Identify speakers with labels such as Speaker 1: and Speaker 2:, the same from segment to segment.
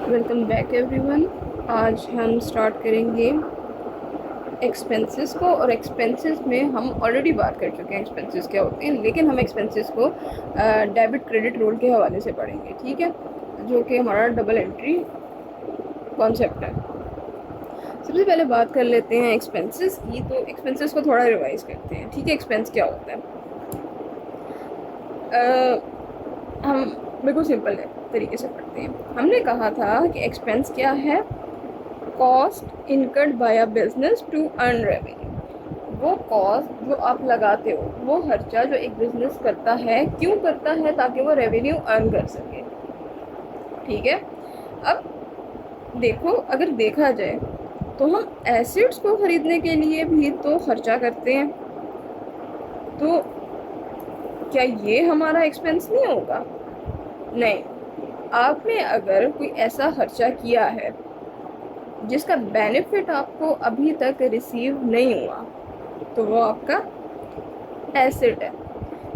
Speaker 1: Welcome back everyone. आज हम start करेंगे एक्सपेंसेस को, और एक्सपेंसेस में हम ऑलरेडी बात कर चुके हैं एक्सपेंसेस क्या होते हैं, लेकिन हम एक्सपेंसेस को डेबिट क्रेडिट रूल के हवाले से पढ़ेंगे, ठीक है, जो कि हमारा डबल एंट्री कॉन्सेप्ट है। सबसे पहले बात कर लेते हैं एक्सपेंसेस की। तो एक्सपेंसेस को थोड़ा रिवाइज करते हैं, ठीक है। एक्सपेंस क्या होता है? हम बिल्कुल सिंपल तरीके से पढ़ते हैं। हमने कहा था कि एक्सपेंस क्या है? Cost incurred by a business to earn revenue. वो कॉस्ट जो आप लगाते हो, वो खर्चा जो एक बिजनेस करता है, क्यों करता है? ताकि वो रेवेन्यू अर्न कर सके, ठीक है। अब देखो, अगर देखा जाए तो हम एसेट्स को खरीदने के लिए भी तो खर्चा करते हैं, तो क्या ये हमारा एक्सपेंस नहीं होगा? नहीं। आपने अगर कोई ऐसा खर्चा किया है जिसका बेनिफिट आपको अभी तक रिसीव नहीं हुआ, तो वो आपका एसेट है।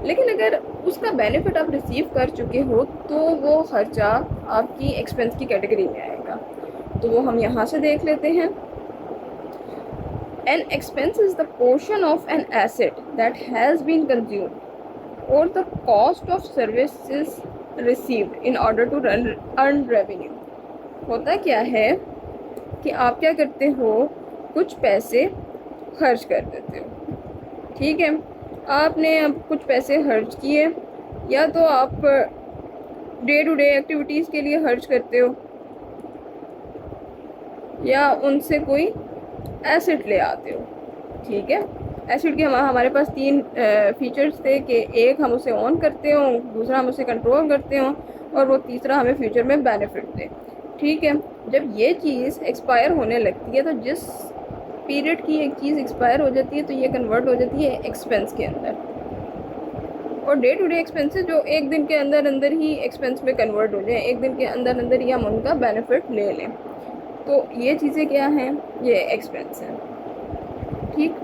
Speaker 1: लेकिन अगर उसका बेनिफिट आप रिसीव कर चुके हो, तो वो खर्चा आपकी एक्सपेंस की कैटेगरी में आएगा। तो वो हम यहाँ से देख लेते हैं। An expense is the portion of an asset that has been consumed और the cost of services received in order to earn revenue. होता क्या है कि आप क्या करते हो, कुछ पैसे खर्च कर देते हो, ठीक है। आपने अब कुछ पैसे खर्च किए, या तो आप डे टू डे एक्टिविटीज़ के लिए खर्च करते हो, या उनसे कोई एसेट ले आते हो, ठीक है। एसेट के हमारे पास तीन फीचर्स थे कि एक हम उसे ऑन करते हो, दूसरा हम उसे कंट्रोल करते हो, और वो तीसरा हमें फ्यूचर में बेनिफिट दे, ठीक है। जब ये चीज़ एक्सपायर होने लगती है, तो जिस पीरियड की एक चीज़ एक्सपायर हो जाती है, तो ये कन्वर्ट हो जाती है एक्सपेंस के अंदर। और डे टू डे एक्सपेंसेस जो एक दिन के अंदर अंदर ही एक्सपेंस में कन्वर्ट हो जाए, एक दिन के अंदर अंदर ही हम उनका बेनिफिट ले लें, तो ये चीज़ें क्या हैं? ये एक्सपेंस हैं, ठीक।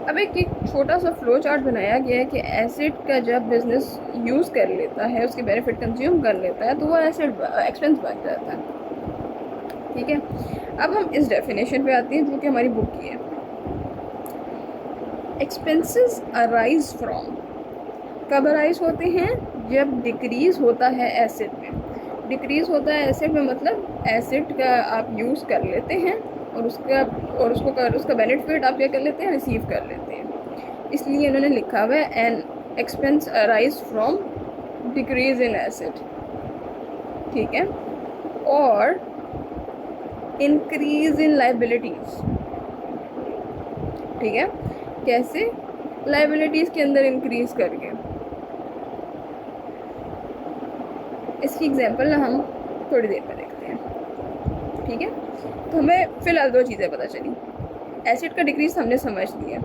Speaker 1: अब एक छोटा सा फ्लो चार्ट बनाया गया है कि एसेट का जब बिजनेस यूज़ कर लेता है, उसके बेनिफिट कंज्यूम कर लेता है, तो वो एसेट एक्सपेंस बन जाता है, ठीक है। अब हम इस डेफिनेशन पे आते हैं जो कि हमारी बुक की है। एक्सपेंसेस अराइज फ्रॉम, कब अराइज होते हैं? जब डिक्रीज होता है एसेट में। डिक्रीज होता है एसेट में, मतलब एसेट का आप यूज़ कर लेते हैं और उसका बेनिफिट आप क्या कर लेते हैं? रिसीव कर लेते हैं। इसलिए इन्होंने लिखा हुआ है an expense arise from decrease in asset, ठीक है। और इंक्रीज इन लाइबिलिटीज, ठीक है। कैसे? लाइबिलिटीज के अंदर इंक्रीज करके। इसकी एग्जांपल ना हम थोड़ी देर में देखते हैं, ठीक है। तो हमें फिलहाल दो चीज़ें पता चली। एसेट का डिक्रीज हमने समझ लिया,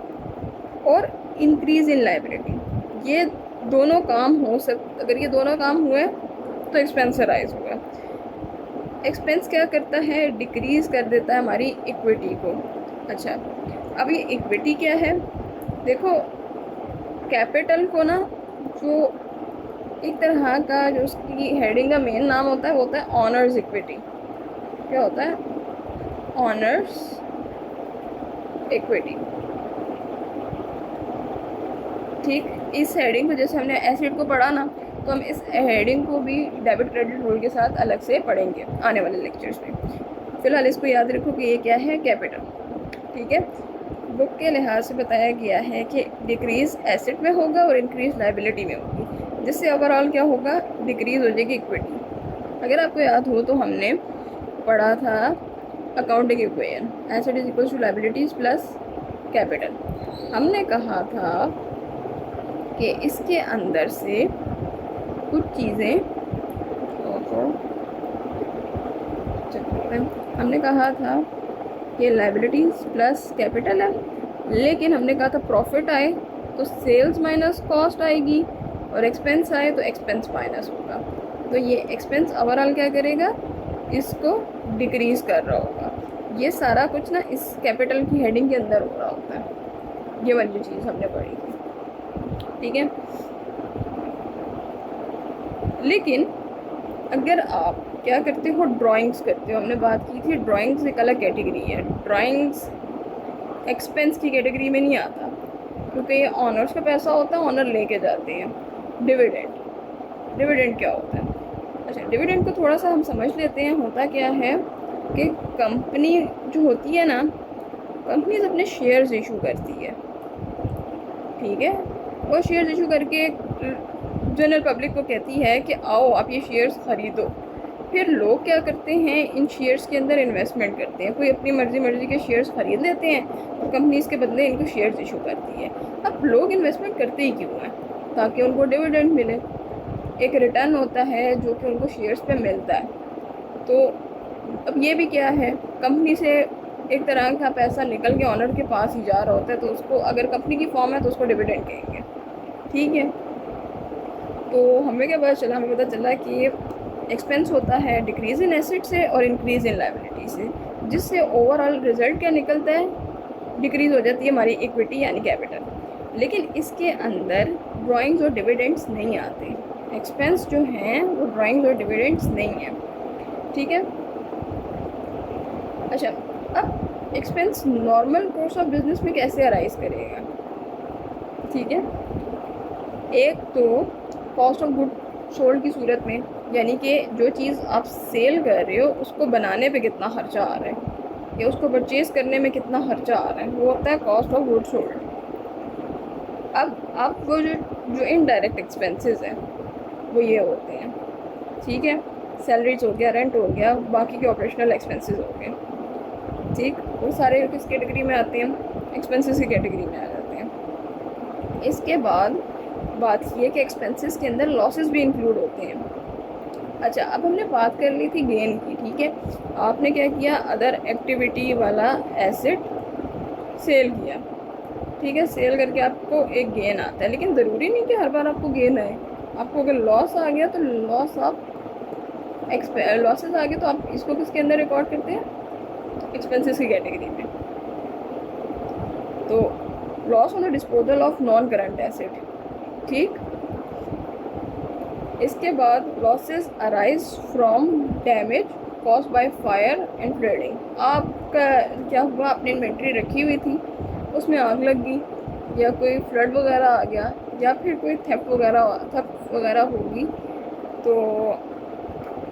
Speaker 1: और इंक्रीज इन लाइबिलिटी, ये दोनों काम हो अगर ये दोनों काम हुए तो एक्सपेंस अराइज हुआ। एक्सपेंस क्या करता है? डिक्रीज कर देता है हमारी इक्विटी को। अच्छा, अब ये इक्विटी क्या है? देखो, कैपिटल को ना, जो एक तरह का जो उसकी हेडिंग का मेन नाम होता है, वो होता है ऑनर्स इक्विटी। क्या होता है? ऑनर्स इक्विटी, ठीक। इस हेडिंग को, जैसे हमने एसेट को पढ़ा ना, तो हम इस हेडिंग को भी डेबिट क्रेडिट रूल के साथ अलग से पढ़ेंगे आने वाले लेक्चर्स में। फिलहाल इसको याद रखो कि ये क्या है? कैपिटल, ठीक है। बुक के लिहाज से बताया गया है कि डिक्रीज एसेट में होगा और इंक्रीज लाइबिलिटी में होगी, जिससे ओवरऑल क्या होगा? डिक्रीज हो जाएगी इक्विटी। अगर आपको याद हो तो हमने पढ़ा था accounting equation, asset is equal to liabilities plus capital. हमने कहा था कि इसके अंदर से कुछ चीज़ें, हमने कहा था कि लाइबिलिटीज प्लस कैपिटल है, लेकिन हमने कहा था प्रॉफिट आए तो सेल्स माइनस कॉस्ट आएगी, और एक्सपेंस आए तो एक्सपेंस माइनस होगा। तो ये एक्सपेंस ओवरऑल क्या करेगा? इसको डिक्रीज कर रहा होगा। ये सारा कुछ ना इस कैपिटल की हेडिंग के अंदर हो रहा होता है। ये वाली चीज़ हमने पढ़ी थी, ठीक है। लेकिन अगर आप क्या करते हो, ड्राइंग्स करते हो, हमने बात की थी ड्राइंग्स एक अलग कैटेगरी है, ड्राइंग्स एक्सपेंस की कैटेगरी में नहीं आता, क्योंकि ये ऑनर्स का पैसा होता है, ऑनर लेके जाते हैं। डिविडेंड, डिविडेंड क्या होता है? अच्छा, डिविडेंड को थोड़ा सा हम समझ लेते हैं। होता क्या है कि कंपनी जो होती है ना, कंपनीज अपने शेयर्स इशू करती है, ठीक है। वो शेयर्स इशू करके जनरल पब्लिक को कहती है कि आओ आप ये शेयर्स ख़रीदो। फिर लोग क्या करते हैं, इन शेयर्स के अंदर इन्वेस्टमेंट करते हैं। कोई अपनी मर्ज़ी के शेयर्स ख़रीद लेते हैं और कंपनीज़ के बदले इनको शेयर्स इशू करती है। अब लोग इन्वेस्टमेंट करते ही क्यों हैं? ताकि उनको डिविडेंड मिले, एक रिटर्न होता है जो कि उनको शेयर्स पे मिलता है। तो अब ये भी क्या है, कंपनी से एक तरह का पैसा निकल के ऑनर के पास ही जा रहा होता है, तो उसको अगर कंपनी की फॉर्म है तो उसको डिविडेंड कहेंगे, ठीक है। तो हमें क्या पता चला, हमें पता चला कि एक्सपेंस होता है डिक्रीज़ इन एसेट से और इंक्रीज़ इन लायबिलिटी से, जिससे ओवरऑल रिजल्ट क्या निकलता है, डिक्रीज़ हो जाती है हमारी इक्विटी यानी कैपिटल। लेकिन इसके अंदर ड्राइंग्स और डिविडेंड्स नहीं आते, एक्सपेंस जो हैं वो ड्राइंग्स और डिविडेंड्स नहीं हैं, ठीक है। अच्छा, अब expense normal course of business में कैसे अराइज करेगा, ठीक है। एक तो कॉस्ट ऑफ गुड सोल्ड की सूरत में, यानी कि जो चीज़ आप सेल कर रहे हो उसको बनाने पे कितना खर्चा आ रहा है या उसको परचेज़ करने में कितना खर्चा आ रहा है, वो होता है कॉस्ट ऑफ गुड सोल्ड। अब वो जो इनडायरेक्ट एक्सपेंसेस हैं वो ये होते हैं, ठीक है। सैलरीज हो गया, रेंट हो गया, बाकी के ऑपरेशनल एक्सपेंसेस हो गए, ठीक। वो सारे किस कैटेगरी में आते हैं, एक्सपेंसेस की कैटेगरी में आ जाते हैं। इसके बाद बात ये कि एक्सपेंसेस के अंदर लॉसेस भी इंक्लूड होते हैं। अच्छा, अब हमने बात कर ली थी गेन की, ठीक है। आपने क्या किया, अदर एक्टिविटी वाला एसेट सेल किया, ठीक है। सेल करके आपको एक गेन आता है, लेकिन ज़रूरी नहीं कि हर बार आपको गेन आए। आपको अगर लॉस आ गया तो लॉसेस आ गए तो आप इसको किसके अंदर रिकॉर्ड करते हैं, एक्सपेंसेस की कैटेगरी में। तो loss on the disposal of non current asset, ठीक। इसके बाद losses arise from damage caused by fire and flooding. आपका क्या हुआ, आपने इन्वेंट्री रखी हुई थी, उसमें आग लग गई या कोई फ्लड वगैरह आ गया या फिर कोई थेफ्ट वगैरह होगी, तो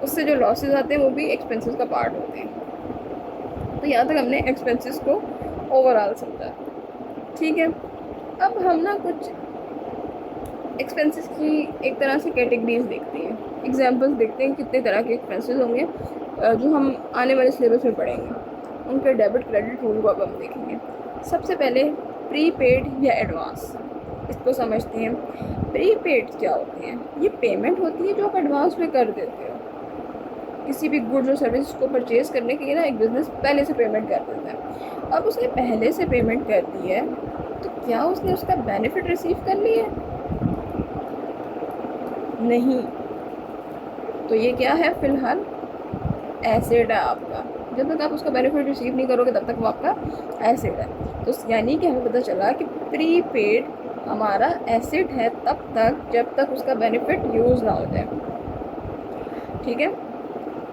Speaker 1: उससे जो लॉसेस आते हैं वो भी एक्सपेंसेस का पार्ट होते हैं। तो यहाँ तक हमने एक्सपेंसेस को ओवरऑल समझा, ठीक है। अब हम ना कुछ एक्सपेंसेस की एक तरह से कैटेगरीज देखते हैं, एग्जांपल्स देखते हैं कितने तरह के एक्सपेंसेस होंगे जो हम आने वाले सिलेबस में पढ़ेंगे। उनके डेबिट क्रेडिट रूल को अब हम देखेंगे। सबसे पहले प्रीपेड या एडवांस, इसको समझते हैं। प्रीपेड क्या होते हैं, ये पेमेंट होती है जो आप एडवांस में कर देते हो। किसी भी गुड्स और सर्विस को परचेज़ करने के लिए ना एक बिज़नेस पहले से पेमेंट कर देता है। अब उसने पहले से पेमेंट कर दी है तो क्या उसने उसका बेनिफिट रिसीव कर लिया है? नहीं। तो ये क्या है, फ़िलहाल एसेट है आपका। जब तक आप उसका बेनिफिट रिसीव नहीं करोगे तब तक वो आपका एसेट है। तो यानी कि हमें पता चला कि प्रीपेड हमारा एसेट है तब तक जब तक उसका बेनिफिट यूज़ ना हो जाए, ठीक है।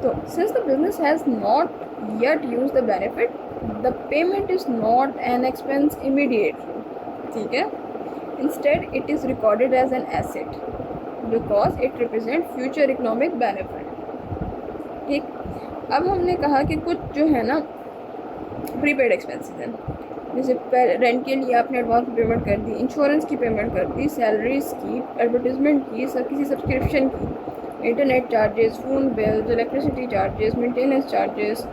Speaker 1: तो since the business has not yet use the benefit, the payment is not an expense immediately, ठीक है। Instead it is recorded as an asset because it represent future economic benefit, ठीक। अब हमने कहा कि कुछ जो है ना प्रीपेड एक्सपेंसेस हैं, जैसे रेंट के लिए आपने एडवांस पेमेंट कर दी, इंश्योरेंस की पेमेंट कर दी, सैलरीज की, एडवर्टीजमेंट की, किसी सब्सक्रिप्शन की, internet charges, phone bills, electricity charges, maintenance charges,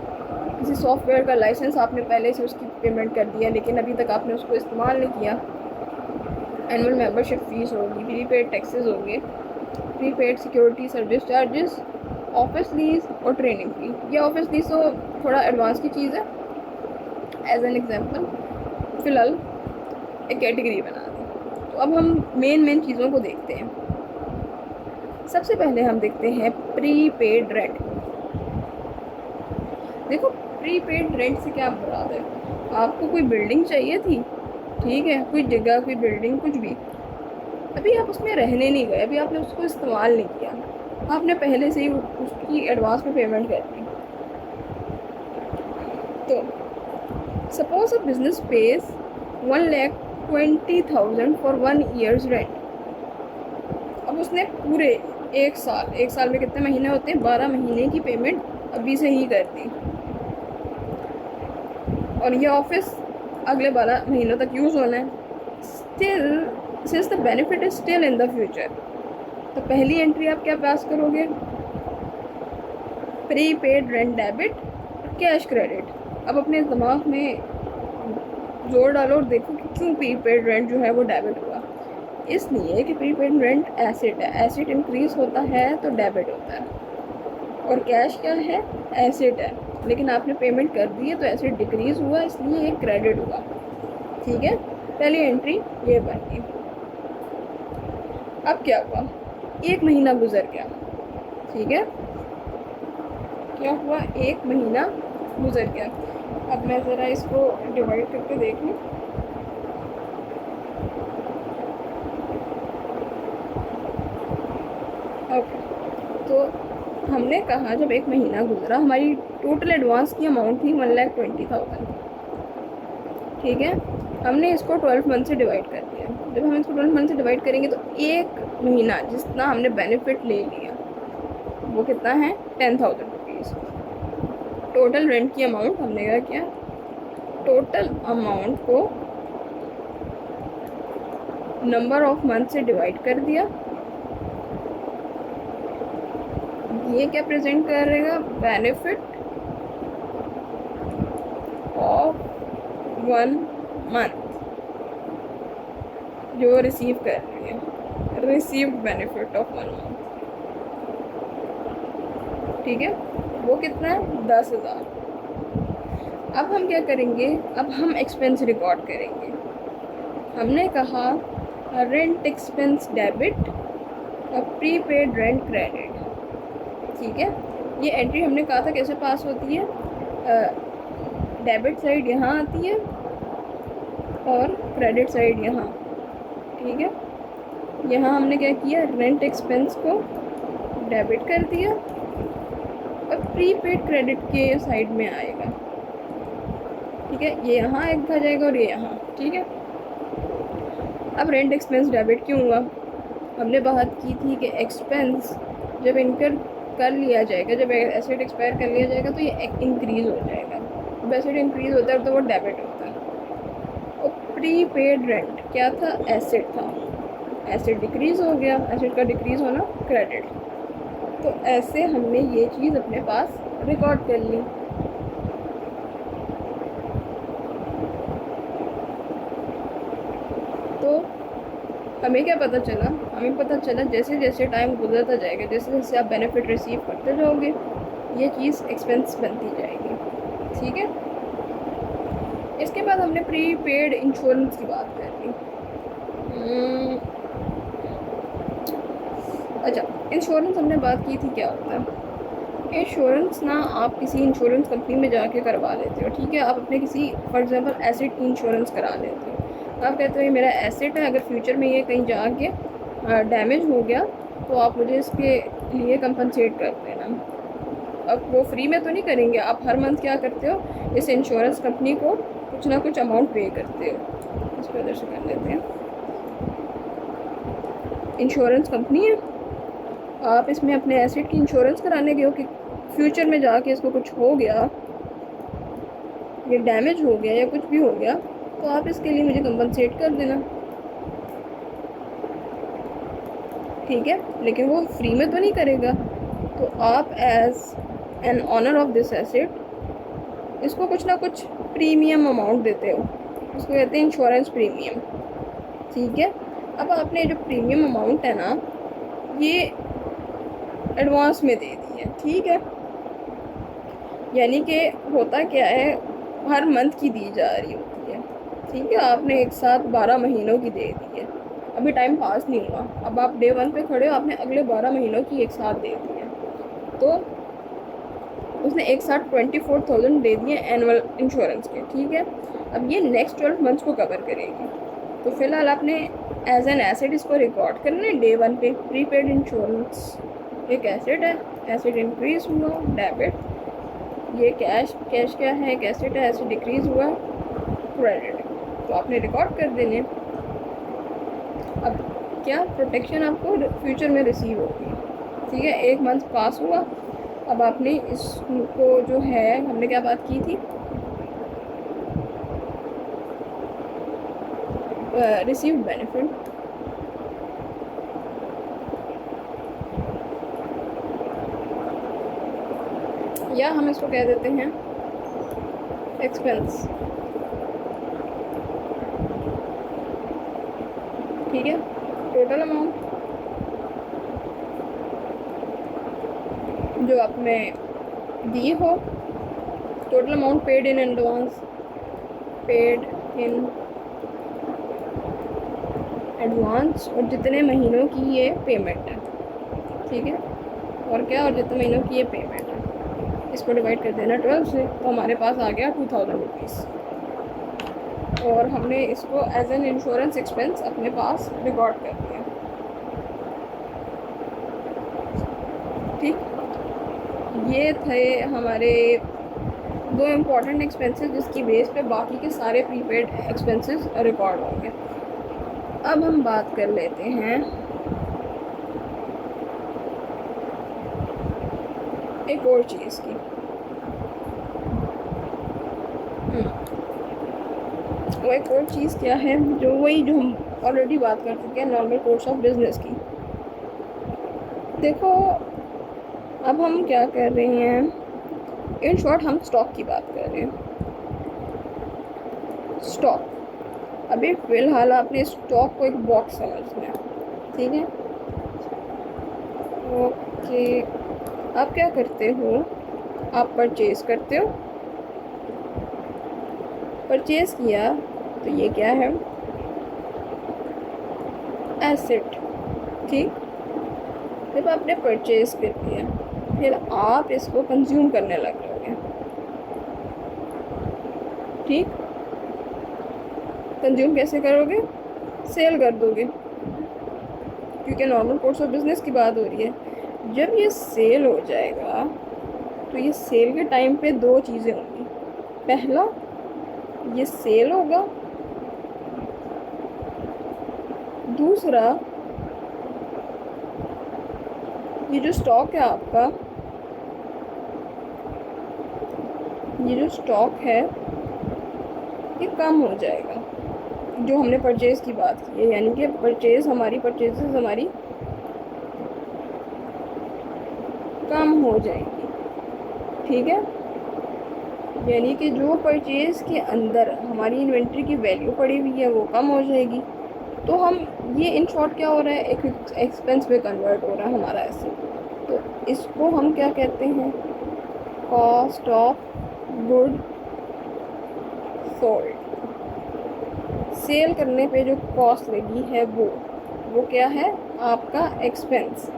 Speaker 1: किसी सॉफ्टवेयर का लाइसेंस आपने पहले से उसकी पेमेंट कर दिया लेकिन अभी तक आपने उसको इस्तेमाल नहीं किया, एनुअल मेंबरशिप फ़ीस होगी, प्रीपेड टैक्सेस होंगे, prepaid security service charges, office lease और ट्रेनिंग फी। ये ऑफिस लीज तो थोड़ा एडवांस की चीज़ है, एज एन एग्जांपल फ़िलहाल एक कैटेगरी बना दी। तो अब हम मेन चीज़ों को देखते हैं। सबसे पहले हम देखते हैं प्रीपेड रेंट। देखो, प्रीपेड रेंट से क्या मुराद है, आपको कोई बिल्डिंग चाहिए थी, ठीक है, कोई जगह, कोई बिल्डिंग, कुछ भी, अभी आप उसमें रहने नहीं गए, अभी आपने उसको इस्तेमाल नहीं किया, आपने पहले से ही उसकी एडवांस में पेमेंट कर दी। तो suppose a business page 1,20,000 for 1 years rent. अब उसने पूरे एक साल में कितने महीने होते हैं, 12 महीने की पेमेंट अभी से ही कर दी, और ये ऑफिस अगले 12 महीनों तक यूज़ होना है। Still since the benefit is still in the future, तो पहली एंट्री आप क्या पास करोगे, pre paid rent debit, cash credit. अब अपने दिमाग में जोर डालो और देखो कि क्यों प्री पेड रेंट जो है वो डेबिट हुआ। इसलिए कि प्री पेड रेंट एसेट है, एसेट इंक्रीज होता है तो डेबिट होता है, और कैश क्या है, एसेट है, लेकिन आपने पेमेंट कर दी है तो एसेट डिक्रीज हुआ, इसलिए ये क्रेडिट हुआ। ठीक है, पहली एंट्री ये बन गई। अब क्या हुआ, एक महीना गुजर गया। ठीक है, क्या हुआ, एक महीना गुजर गया। अब मैं ज़रा इसको डिवाइड करके देख लूँ। ओके, तो हमने कहा जब एक महीना गुजरा, हमारी टोटल एडवांस की अमाउंट थी 1,20,000। ठीक है, हमने इसको 12 मंथ से डिवाइड कर दिया। जब हम इसको 12 मंथ से डिवाइड करेंगे तो एक महीना जितना हमने बेनिफिट ले लिया वो कितना है, 10,000 रुपीज़। टोटल रेंट की अमाउंट हमने क्या किया, टोटल अमाउंट को नंबर ऑफ मंथ से डिवाइड कर दिया। ये क्या प्रेजेंट करेगा, बेनिफिट ऑफ 1 मंथ जो रिसीव कर रही है, रिसीव्ड बेनिफिट ऑफ 1 मंथ। ठीक है, वो कितना है, 10,000। अब हम क्या करेंगे, अब हम एक्सपेंस रिकॉर्ड करेंगे। हमने कहा रेंट एक्सपेंस डेबिट और प्रीपेड रेंट क्रेडिट। ठीक है, ये एंट्री हमने कहा था कैसे पास होती है, डेबिट साइड यहाँ आती है और क्रेडिट साइड यहाँ। ठीक है, यहाँ हमने क्या किया, रेंट एक्सपेंस को डेबिट कर दिया और प्रीपेड क्रेडिट के साइड में आएगा। ठीक है, ये यहाँ एक आ जाएगा और ये यहाँ। ठीक है, अब रेंट एक्सपेंस डेबिट क्यों हुआ, हमने बात की थी कि एक्सपेंस जब इनकर कर लिया जाएगा, जब एसेट एक्सपायर कर लिया जाएगा तो ये इंक्रीज़ हो जाएगा। जब एसेट इंक्रीज़ होता है तो वो डेबिट होता है। और प्रीपेड रेंट क्या था, एसेट था, एसेट डिक्रीज़ हो गया, एसेट का डिक्रीज़ होना क्रेडिट। तो ऐसे हमने ये चीज़ अपने पास रिकॉर्ड कर ली। तो हमें क्या पता चला, हमें पता चला जैसे जैसे टाइम गुजरता जाएगा, जैसे जैसे आप बेनिफिट रिसीव करते जाओगे, ये चीज़ एक्सपेंस बनती जाएगी। ठीक है, इसके बाद हमने प्री पेड इंश्योरेंस की बात कर ली। अच्छा, इंश्योरेंस हमने बात की थी, क्या होता है इंश्योरेंस ना, आप किसी इंश्योरेंस कंपनी में जाके करवा लेते हो। ठीक है, आप अपने किसी फॉर एग्जांपल एसेट की इंश्योरेंस करा लेते हो। आप कहते हो ये मेरा एसेट है, अगर फ्यूचर में ये कहीं जाके डैमेज हो गया तो आप मुझे इसके लिए कंपनसेट कर देना। अब वो फ्री में तो नहीं करेंगे, आप हर मंथ क्या करते हो, इस इंश्योरेंस कंपनी को कुछ ना कुछ अमाउंट पे करते हो। इसको इधर से कर लेते हैं, इंश्योरेंस कंपनी है, आप इसमें अपने एसेट की इंश्योरेंस कराने गए हो कि फ्यूचर में जाके इसको कुछ हो गया, ये डैमेज हो गया या कुछ भी हो गया, तो आप इसके लिए मुझे कंपनसेट कर देना। ठीक है, लेकिन वो फ्री में तो नहीं करेगा, तो आप as an owner of this asset इसको कुछ ना कुछ प्रीमियम अमाउंट देते हो, इसको कहते हैं इंश्योरेंस प्रीमियम। ठीक है, अब आपने जो प्रीमियम अमाउंट है ना, ये एडवांस में दे दी है। ठीक है, यानी कि होता क्या है, हर मंथ की दी जा रही होती है। ठीक है, आपने एक साथ 12 महीनों की दे दी है, अभी टाइम पास नहीं हुआ, अब आप डे 1 पे खड़े हो, आपने अगले 12 महीनों की एक साथ दे दी है, तो उसने एक साथ 24,000 दे दिए एनुअल इंश्योरेंस के। ठीक है, अब ये नेक्स्ट 12 मंथ्स को कवर करेगी, तो फिलहाल आपने एज एन एसेट इसको रिकॉर्ड करना है डे 1 पे, प्रीपेड इंश्योरेंस। एक एसेट है, एसेट इंक्रीज हुआ, डेबिट। ये कैश, कैश क्या है, एक एसेट है, एसेट डिक्रीज हुआ, क्रेडिट। तो आपने रिकॉर्ड कर देने। अब क्या प्रोटेक्शन आपको फ्यूचर में रिसीव होगी, ठीक है। 1 मंथ पास हुआ, अब आपने इसको जो है, हमने क्या बात की थी, रिसीव बेनिफिट, या हम इसको कह देते हैं एक्सपेंस, ठीक है। टोटल अमाउंट जो आपने दी हो, total amount paid in advance, paid in advance, और जितने महीनों की ये पेमेंट है, ठीक है। और क्या, और जितने महीनों की ये पेमेंट है, इसको डिवाइड कर देना 12 से, तो हमारे पास आ गया 2000 रुपीज़। और हमने इसको एज एन इंश्योरेंस एक्सपेंस अपने पास रिकॉर्ड कर दिया, ठीक। ये थे हमारे 2 इम्पॉर्टेंट एक्सपेंसेस जिसकी बेस पे बाकी के सारे प्रीपेड एक्सपेंसेस रिकॉर्ड होंगे। अब हम बात कर लेते हैं एक और चीज़ की। वो एक और चीज़ क्या है, जो वही जो हम ऑलरेडी बात कर चुके हैं, नॉर्मल कोर्स ऑफ बिजनेस की। देखो, अब हम क्या कर रहे हैं, इन शॉर्ट हम स्टॉक की बात कर रहे हैं। स्टॉक, अभी फ़िलहाल आपने स्टॉक को एक बॉक्स समझना है, ठीक है। ओके, आप क्या करते हो, आप परचेज़ करते हो, परचेज़ किया तो ये क्या है, एसेट, ठीक। जब आपने परचेज़ कर लिया, फिर आप इसको कंज्यूम करने लग जाओगे, ठीक। कंज्यूम कैसे करोगे, सेल कर दोगे, क्योंकि नॉर्मल कोर्स ऑफ बिज़नेस की बात हो रही है। जब ये सेल हो जाएगा, तो ये सेल के टाइम पे 2 चीज़ें होंगी। पहला, ये सेल होगा, दूसरा, ये जो स्टॉक है आपका, ये जो स्टॉक है ये कम हो जाएगा, जो हमने परचेज़ की बात की है, यानी कि परचेजेस हमारी कम हो जाएगी, ठीक है। यानी कि जो परचेज़ के अंदर हमारी इन्वेंट्री की वैल्यू पड़ी हुई है वो कम हो जाएगी। तो हम ये इन शॉर्ट क्या हो रहा है, एक एक्सपेंस में कन्वर्ट हो रहा है हमारा ऐसे। तो इसको हम क्या कहते हैं, cost of good sold. Sale करने पे जो कॉस्ट लगी है वो क्या है, आपका एक्सपेंस।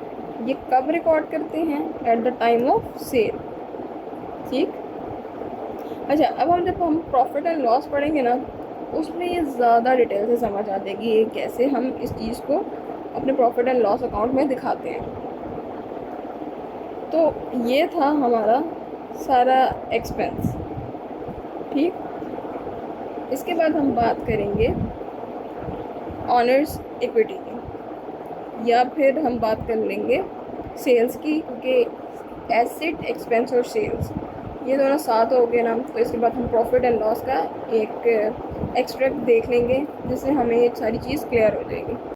Speaker 1: ये कब रिकॉर्ड करते हैं, at the time of sale, ठीक। अच्छा, अब जब हम प्रॉफिट एंड लॉस पढ़ेंगे ना, उसमें ये ज़्यादा डिटेल से समझ आ जाएगी ये कैसे हम इस चीज़ को अपने प्रॉफिट एंड लॉस अकाउंट में दिखाते हैं। तो ये था हमारा सारा एक्सपेंस, ठीक। इसके बाद हम बात करेंगे ऑनर्स इक्विटी की, या फिर हम बात कर लेंगे सेल्स की, क्योंकि एसेट, एक्सपेंस और सेल्स ये दोनों साथ हो गए ना। तो इसके बाद हम प्रॉफिट एंड लॉस का एक एक्सट्रैक्ट देख लेंगे, जिससे हमें ये सारी चीज़ क्लियर हो जाएगी।